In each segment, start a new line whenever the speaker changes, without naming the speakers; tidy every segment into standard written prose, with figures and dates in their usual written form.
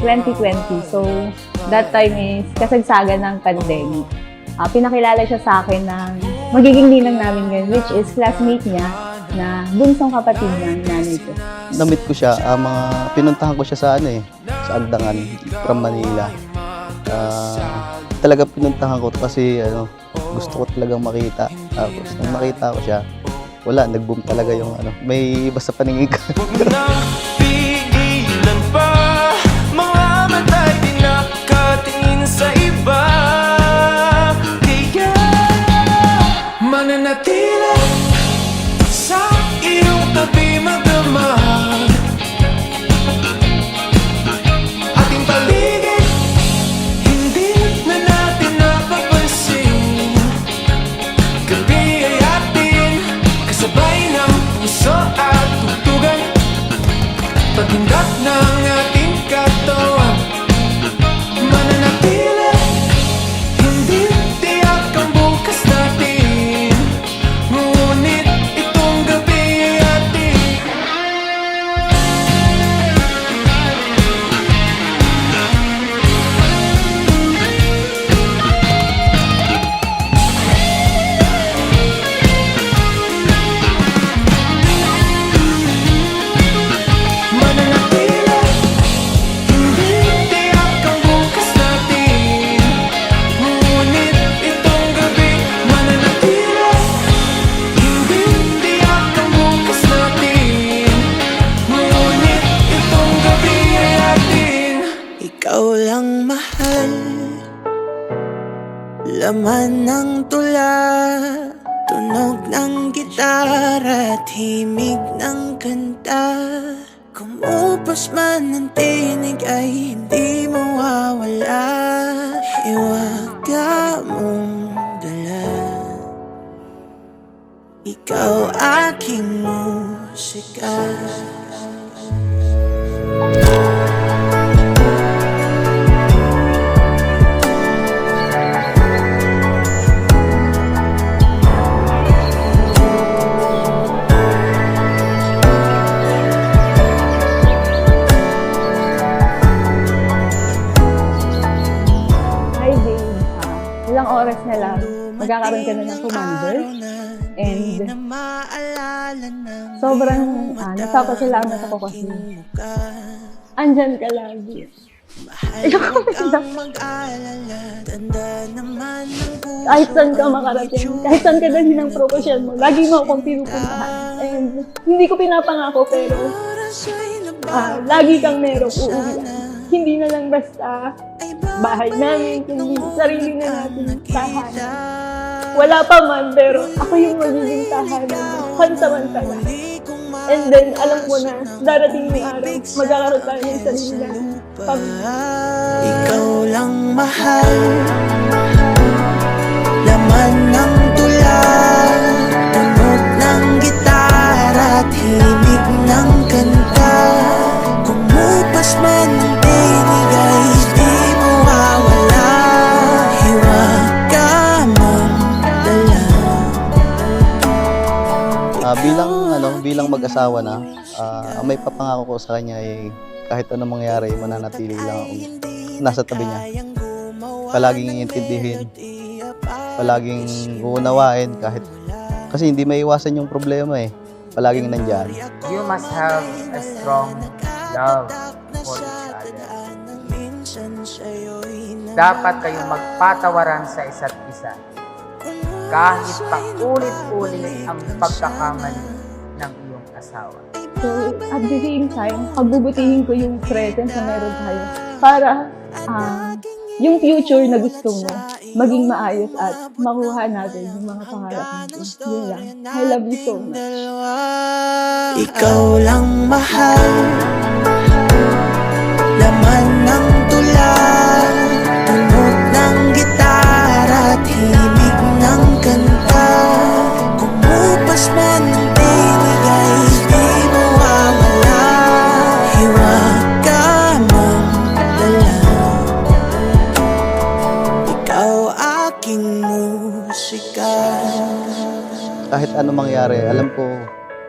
2020. So, that time is kasagsagan ng pandemic. Pinakilala siya sa akin ng magiging ninang namin ngayon, which is classmate niya na bunsong kapatid ng nanay ko.
Namit ko siya, pinuntahan ko siya sa sa Agdangan from Manila. Talaga pinuntahan ko kasi gusto ko talagang makita. Tapos nung makita ko siya, wala, nag-boom talaga yung may iba sa paningin ko.
Pigilan pa, mga mata'y di nakatingin sa iba. Kaya mananatili sa iyong tabi magdamag. Ating paligid, hindi na natin napapansin. Gabi ay atin, kasabay ng puso at tugtugan. Paghindak ng ating katawan, mananatili, hindi tiyak ang bukas natin. Ngunit itong gabi ay atin. Mananatili, hindi tiyak ang bukas natin. Ngunit itong gabi, mananatili, hindi tiyak ang bukas natin. Ngunit itong gabi ay atin. Ikaw lang mahal, laman ng tula, tunog ng gitara at himig ng kanta. Kumupas man ang tinig ay hindi mawawala. Hiwaga mong dala, ikaw aking musika.
Hi babe, ilang oras na lang, magkakaroon ka na ng commander. And sobrang nagpapasalamat ako kasi andyan ka lagi. Kahit saan ka makarating, kahit saan ka dalhin ng profesyon mo, lagi mo akong pinupuntahan. And hindi ko pinapangako pero lagi kang merong uuwian. Hindi na lang basta bahay namin, kundi sarili na natin tahanan. Wala pa man, pero ako yung magiging tahanan pansamantala. And then, alam ko na, darating yung araw, magkakaroon tayo ng sarili na pamilya.
Ikaw lang mahal, laman ng tula, tunog ng gitara at himig ng kanta. Kumupas man ang tinig ay di mawawala. Hiwaga mong dala.
Bilang mag-asawa na, may papangako ko sa kanya ay kahit anong mangyari, mananatili lang akong nasa tabi niya. Palaging iintindihin, palaging uunawain kasi hindi may iwasan yung problema palaging nandyan.
You must have a strong love for each other. Dapat kayong magpatawaran sa isa't isa. Kahit pa ulit-ulit ang pagkakamali ng iyong asawa.
So, at the same time, pagbubutihin ko yung present na meron tayo para yung future na gusto mo maging maayos at makuha natin yung mga pangarap natin. Yun lang. I love you so much.
Ikaw lang mahal, laman ng tula, tunog ng gitara at himig ng kanta. Kumupas man ang tinig ay di mawawala. Hiwaga mong dala, ikaw aking musika.
Kahit anong mangyari, alam ko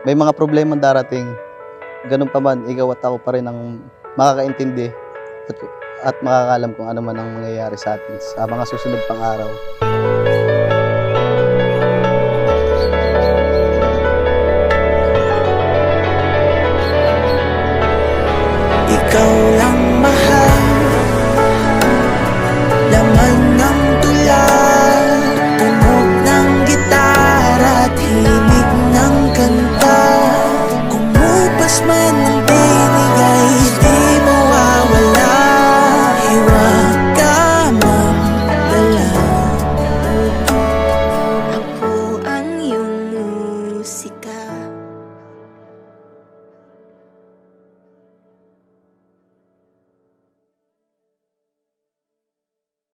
may mga problema darating. Ganun pa man, ikaw at ako pa rin ang makakaintindi at makakalam kung ano man ang mangyayari sa atin sa mga susunod pang araw.